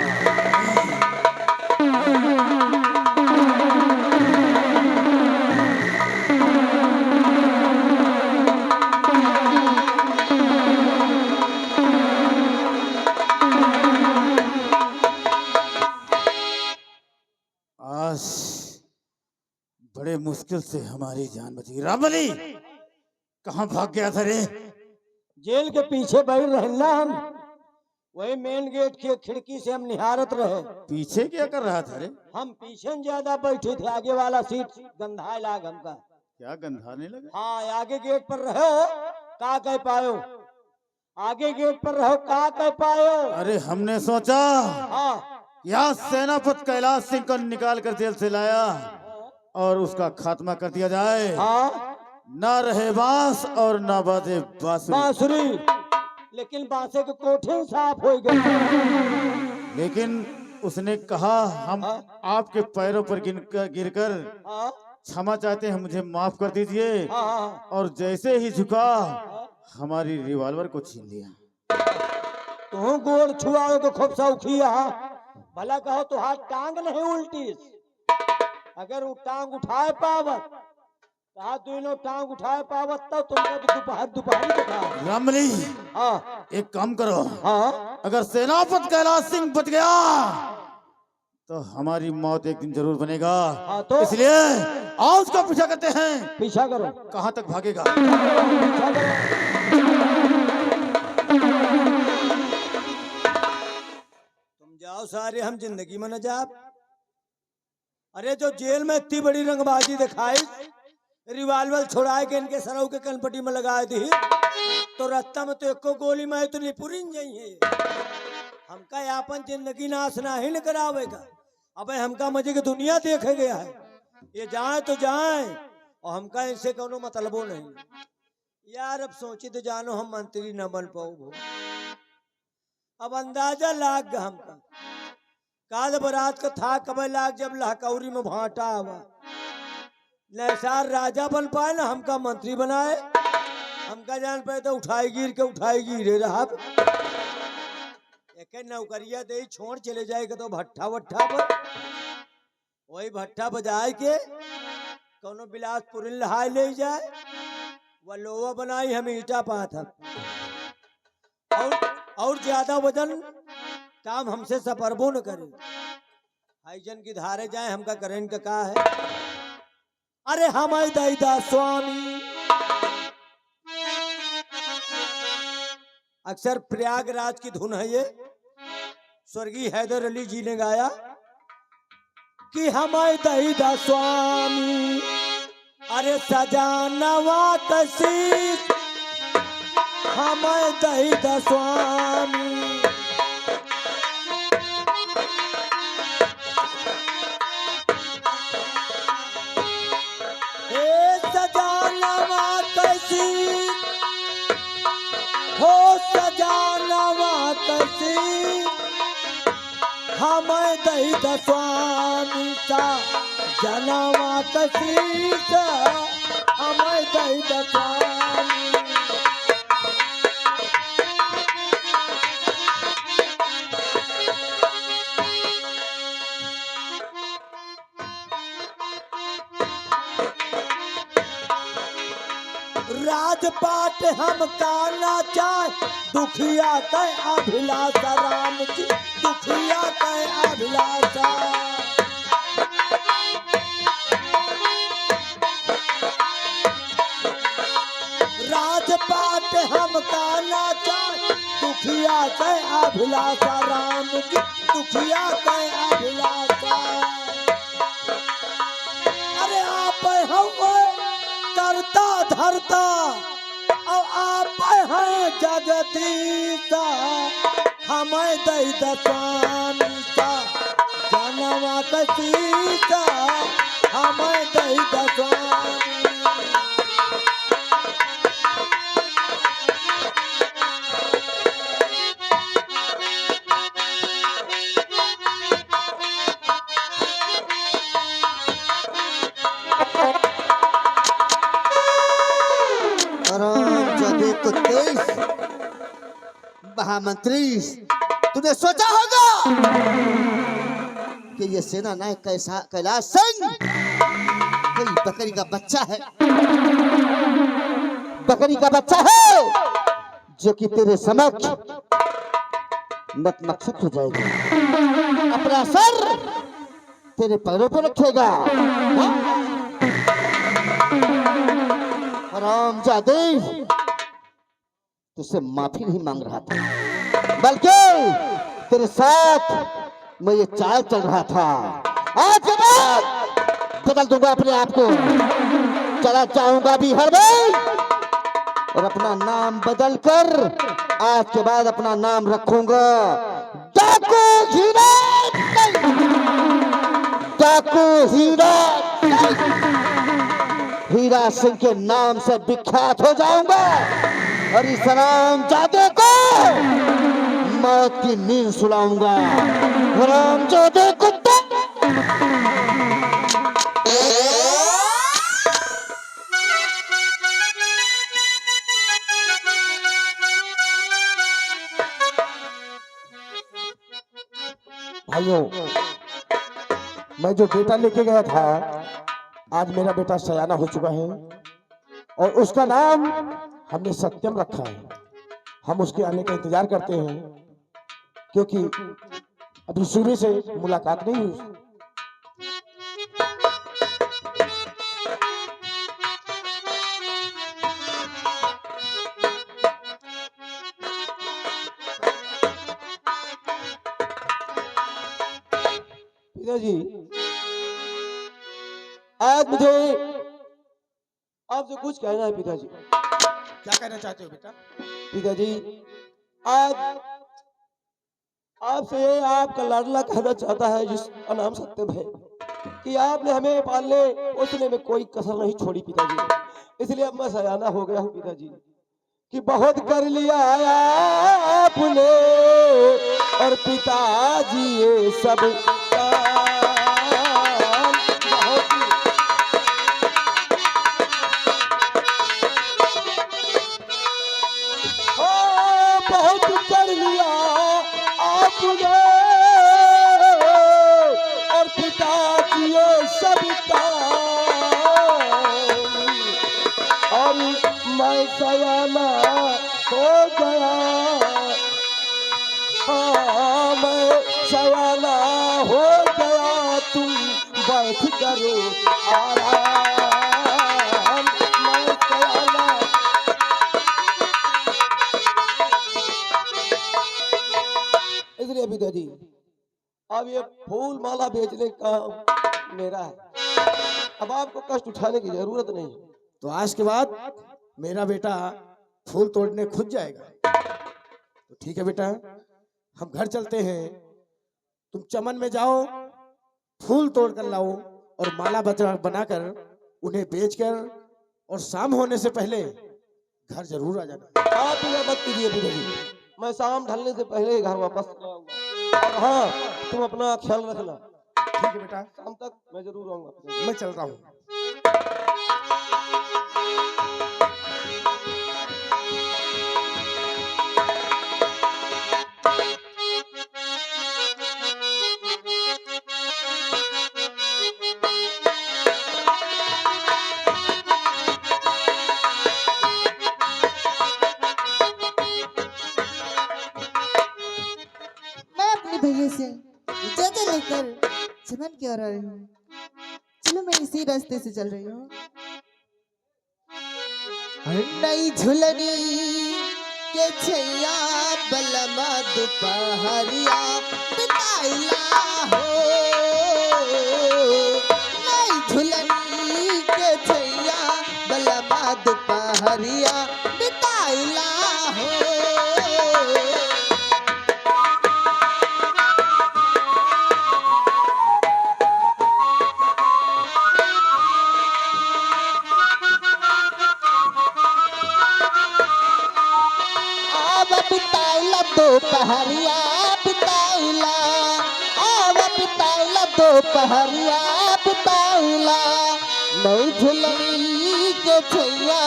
आज बड़े मुश्किल से हमारी जान बची। रामबली कहाँ भाग गया था रे? जेल के पीछे बैठ रहना हम, वही मेन गेट की खिड़की से हम निहारत रहे। पीछे क्या कर रहा था रे? हम पीछे ज्यादा बैठे थे, आगे वाला सीट गंधा लाग हमका। क्या गंधाने लगा? हाँ, आगे गेट पर रहे हो, का कह पायो? आगे गेट पर रहो, कहा कह पाए? अरे हमने सोचा हाँ यहाँ सेनापति कैलाश सिंह को निकाल कर जेल से लाया और उसका खात्मा कर दिया जाए। हाँ ना रहे बांस और ना बाजे बांसुरी। बांसुरी, लेकिन बांसे के कोठे साफ हो गए। लेकिन उसने कहा हम हाँ? आपके पैरों पर गिरकर हाँ क्षमा चाहते हैं, मुझे माफ कर दीजिए। हाँ और जैसे ही झुका हमारी रिवॉल्वर को छीन लिया। तू गोड़ छुआओ तो खूब सौखिया, भला कहो तो हाथ टांग नहीं उल्टी। अगर वो टांग उठाए पावत, कहा दोनों टांग उठाए पावत तो तुमको तो दोपहर दोपहर दिखा। रमली हाँ एक काम करो, हाँ अगर सेनापति कैलाश सिंह बच गया तो हमारी मौत एक दिन जरूर बनेगा। हाँ तो इसलिए आओ उसका पीछा करते हैं। पीछा करो। कहाँ तक भागेगा? पीछा करो। तुम जाओ सारे, हम जिंदगी में न जाओ। अरे जो जेल में इतनी बड़ी रंगबाजी दिखाई, रिवाल्वर छुड़ाए के इनके सरऊ के कनपट्टी में लगाए दी, तो रास्ता में तो एको गोली में तो निपुरी नहीं। हमका यापन जिंदगी नाश ना ही न करावेगा। अबे हमका मजे की दुनिया देखे गया है, ये जाए तो जाए और हमका इनसे कोनो मतलबो नहीं। यार अब सोची तो जानो हम मंत्री न बन पाऊ। अब अंदाजा लाग गा हमका, काल बरात का था कबे लाग जब लहकौरी में भाटा आवा। नैसार राजा बन पाए ना हमका मंत्री बनाए। हमका जान पाए तो उठाई गिरे रहा। एक नौकरिया दे छोड़ चले जाएगा तो भट्ठा वट्ठा पर, वही भट्ठा बजाए के कोनो बिलासपुर लहाय ले जाए। वह लोहा बनाई हम ईटा पात हम, और ज्यादा वजन काम हमसे सपरबो न करे। हाईजन की धारे जाए हमका करेंट का कहा है। अरे हमारे दैदा स्वामी, अक्सर प्रयागराज की धुन है ये, स्वर्गीय हैदर अली जी ने गाया कि हमारे दैदा स्वामी, अरे सजानवा कसी हमारे दैदा स्वामी। सजानवा कसी हो सजानवा कसी हमें दैद स्वामी सा जनवा कसी सा हमें दैद स्वामी। राजपाट हम काना चाय, दुखिया कै अभिलाषा राम जी, दुखिया कै अभिलाषा। राजपाट हम काना चाय, दुखिया कै अभिलाषा राम जी, दुखिया कै अभिलाषा। अरे आप हम करता धरता और आप हैं जगदीता, हमें दैद स्वामी सा जनवा कसीता, हमें दैद स्वामी। महामंत्री, तूने सोचा होगा कि ये सेना नायक कैलाश सिंह कोई बकरी का बच्चा है, बकरी का बच्चा है जो कि तेरे समक्ष नतमस्तक हो जाएगा, अपना सर तेरे पैरों पर रखेगा। हरामजादे, तुझसे माफी नहीं मांग रहा था, बल्कि तेरे साथ मैं ये चाल चल रहा था। आज के बाद बदल दूंगा अपने आप को, चला जाऊंगा बिहार में और अपना नाम बदलकर आज के बाद अपना नाम रखूंगा डाकू हीरा नहीं। डाकू हीरा नहीं। हीरा सिंह के नाम से विख्यात हो जाऊंगा और इस राम जादे को मौत की नींद सुलाऊंगा। राम जादे कुत्ते। भाइयों, मैं जो बेटा लेके गया था, आज मेरा बेटा सयाना हो चुका है और उसका नाम हमने सत्यम रखा है। हम उसके आने का इंतजार करते हैं क्योंकि अभी सुबह से मुलाकात नहीं हुई। पिताजी, आज मुझे आपसे कुछ कहना है। पिताजी, क्या कहना चाहते हो बेटा? पिताजी, आज आपसे आपका लाडला कहना चाहता है जिसका नाम सत्यम है कि आपने हमें पालने पोसने में कोई कसर नहीं छोड़ी पिताजी। इसलिए अब मैं सयाना हो गया हूँ पिताजी कि बहुत कर लिया आपने और पिताजी ये सब बहुत कर लिया आपने और पिताजी ये सब और मैं सयाना हो गया। हाँ, मैं सयाना हो गया, तुम बैठ करो आराम। मैं सयाना इसलिए पिताजी अब ये फूल माला बेचने का मेरा है। अब आपको कष्ट उठाने की जरूरत नहीं है। तो आज के बाद मेरा बेटा फूल तोड़ने खुद जाएगा। तो ठीक है बेटा, हम घर चलते हैं। तुम चमन में जाओ, फूल तोड़ कर लाओ और माला बनाकर उन्हें बेचकर और शाम होने से पहले घर जरूर आ जाना। आप ये मत कीजिए पिताजी, मैं शाम ढलने से पहले घर वापस आऊंगा। और हाँ, तुम अपना ख्याल रखना। ठीक है बेटा, शाम तक मैं जरूर आऊंगा पिताजी। मैं चल रहा हूँ। मैं अपने भैया से इजाजत लेकर चमन की ओर आ रही हूँ। चलो, मैं इसी रास्ते से चल रही हूँ। नई झुलनी के छैया बलमा दोपहरिया बिताइला हो। नई झुलनी के छैया बलमा दोपहरिया बिताइला हो। बिताइला दोपहरिया बिताइला, आव बिताइला दोपहरिया बिताइला। नई झुलनी के छैया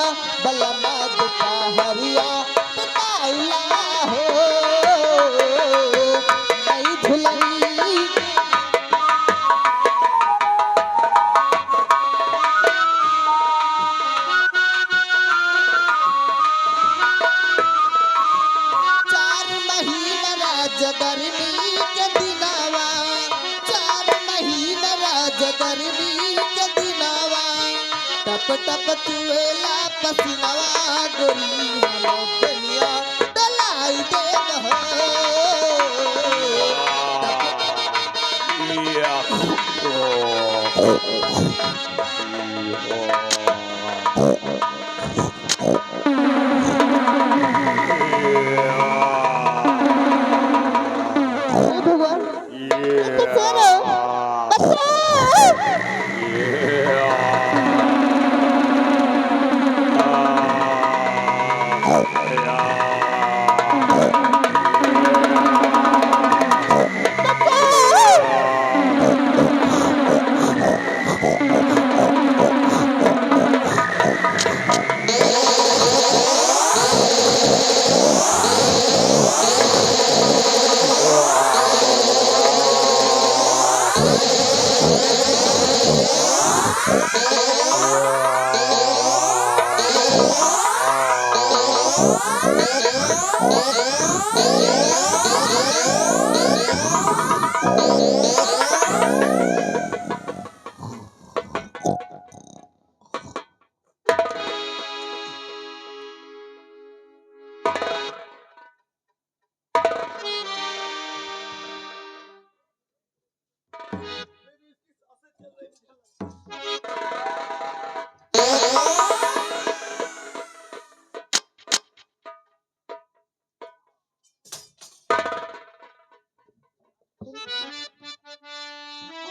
बलमा दोपहरिया बिताइला हो। नई झुलनी गर्मी के दिनावा, 4 महीना राज गर्मी के दिनावा। टप टप चुएला पसीनावा, गोरी हलो दुनिया डलाई दे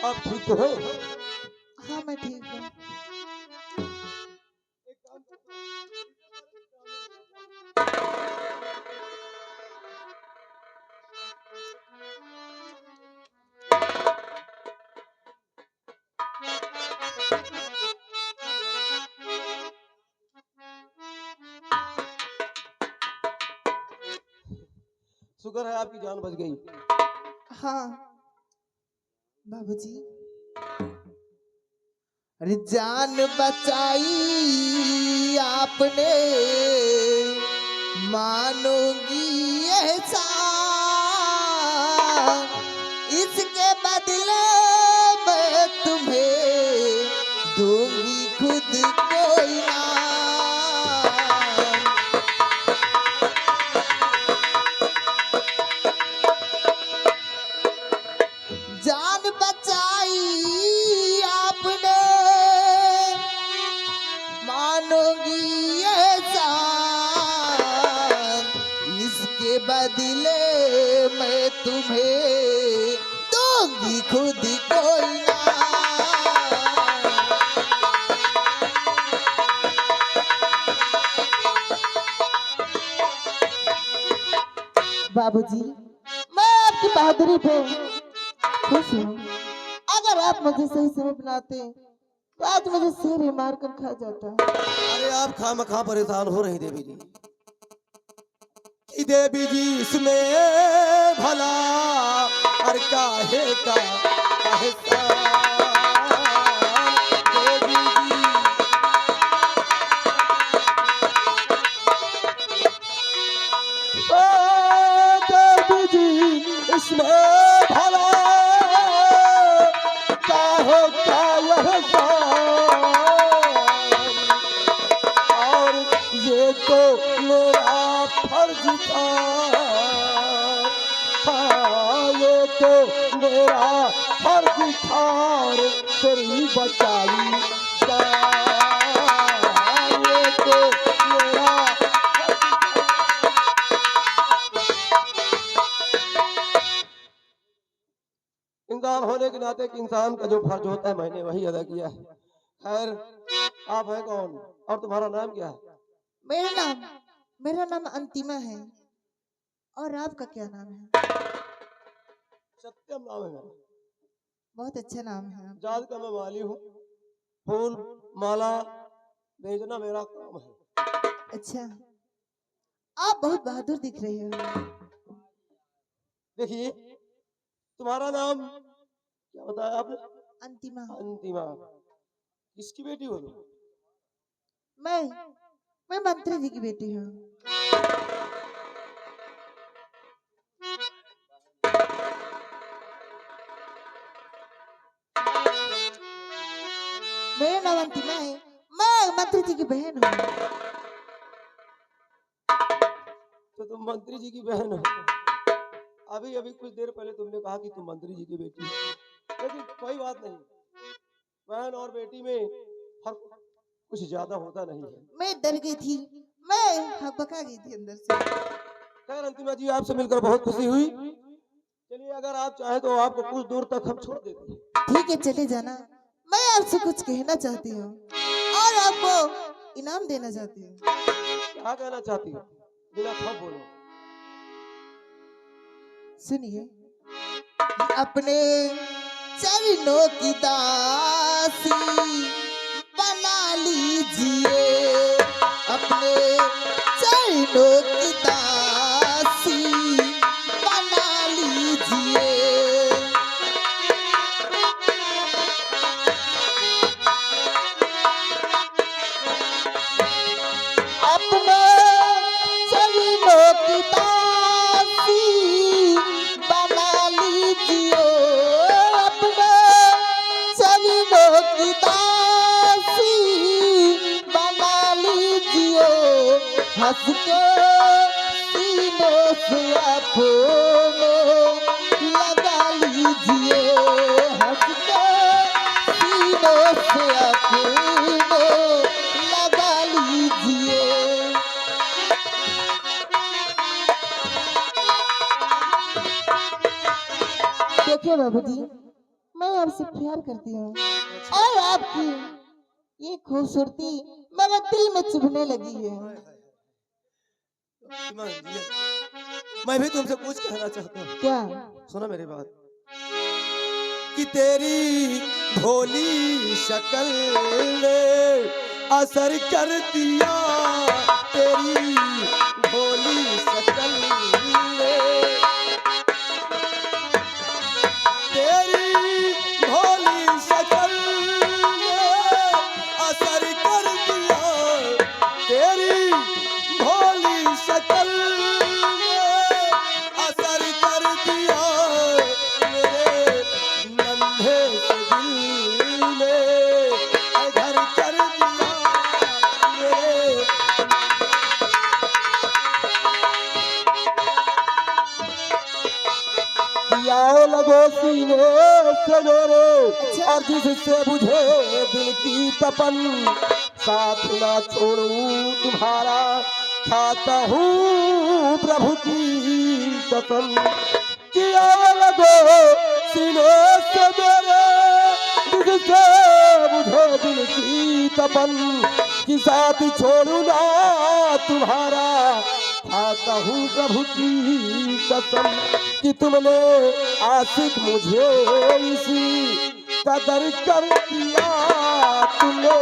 आप ठीक हो? हाँ मैं ठीक हूँ। शुक्र है आपकी जान बच गई। हाँ बाबूजी। अरे जान बचाई आपने, मानोगी एहसान, इसके बदले मैं तुम्हें दूंगी खुद को इनाम। जान बचाई आपने, मानोगी एहसान, इसके बदले मैं तुम्हें दूंगी खुद को इनाम। बाबूजी मैं आपकी बहादुरी पे खुश हूँ। अगर आप मुझे सही समय बनाते तो आज मुझे शेर ही मार कर खा जाता। अरे आप खामखा परेशान हो रही देवी जी। कि देवी जी इसमें भला और काहे का एहसान। देवी जी ओ देवी जी इसमें भला काहे का एहसान। और ये तो मेरा फर्ज था, हाँ ये तो मेरा फर्ज था तेरी बचाई जान। ये तो मेरा इंसान होने के नाते एक इंसान का जो फर्ज होता है मैंने वही अदा किया है। खैर आप है कौन और तुम्हारा नाम क्या है? मेरा नाम अंतिमा है। और आपका क्या नाम है? सत्यम नाम है मेरा। बहुत अच्छा नाम है। जात का मैं माली हूँ। फूल माला भेजना मेरा काम है। अच्छा आप बहुत बहादुर दिख रहे हो। देखिए तुम्हारा नाम क्या बताया आपने? अंतिमा। अंतिमा। किसकी बेटी हो तुम? मैं मंत्री जी की बेटी हूँ। मेरा नाम अंतिमा है। मैं मंत्री जी की बहन हूँ। तो तुम मंत्री जी की बहन हो। अभी अभी कुछ देर पहले तुमने कहा कि तुम मंत्री जी की बेटी हो। लेकिन कोई बात नहीं, बहन और बेटी में फर्क कुछ ज्यादा होता नहीं है। मैं डर गई थी। मैं हकबका गई थी अंदर से। खैर अंतिमा जी आपसे मिलकर बहुत खुशी हुई। चलिए अगर आप चाहे तो आपको कुछ दूर तक हम छोड़ देते हैं। ठीक है चले जाना। मैं आपसे कुछ कहना चाहती हूँ और आपको इनाम देना चाहती हूँ। क्या कहना चाहती हो? बिना खौफ बोलो। सुनिए। अपने चरणों की दासी बना लीजिए, अपने चरणों की दासी बना लीजिए। अपने चरणों की दासी बना लीजिए, अपने चरणों की दासी बना लीजिए, हंस के सीने से अपने लगा लीजिए, हंस के सीने से अपने लगा लीजिए। देखिए बाबू जी, मैं आपसे प्यार करती हूँ और आपकी ये खूबसूरती मेरे दिल में चुभने लगी है। मैं भी तुमसे कुछ कहना चाहता हूँ। क्या? सुनो मेरी बात कि तेरी भोली शक्ल ने असर कर दिया, तेरी भोली शक्ल ने, तेरी भोली शक्ल ने असर कर दिया, तेरी भोली शक्ल ने असर कर दिया, मेरे नन्हे से दिल में घर कर दिया, मेरे आओ लगो सीने से मेरे, और जिससे बुझे दिल की तपन, साथ ना छोड़ूं तुम्हारा, खाता हूँ प्रभु की कसम। कि आओ लगो सीने से मेरे, जिससे बुझे दिल की तपन, कि साथ छोड़ूं ना तुम्हारा, खाता हूँ प्रभु की कसम। कि तुमने आशिक मुझे इसी कदर कर दिया, तुमने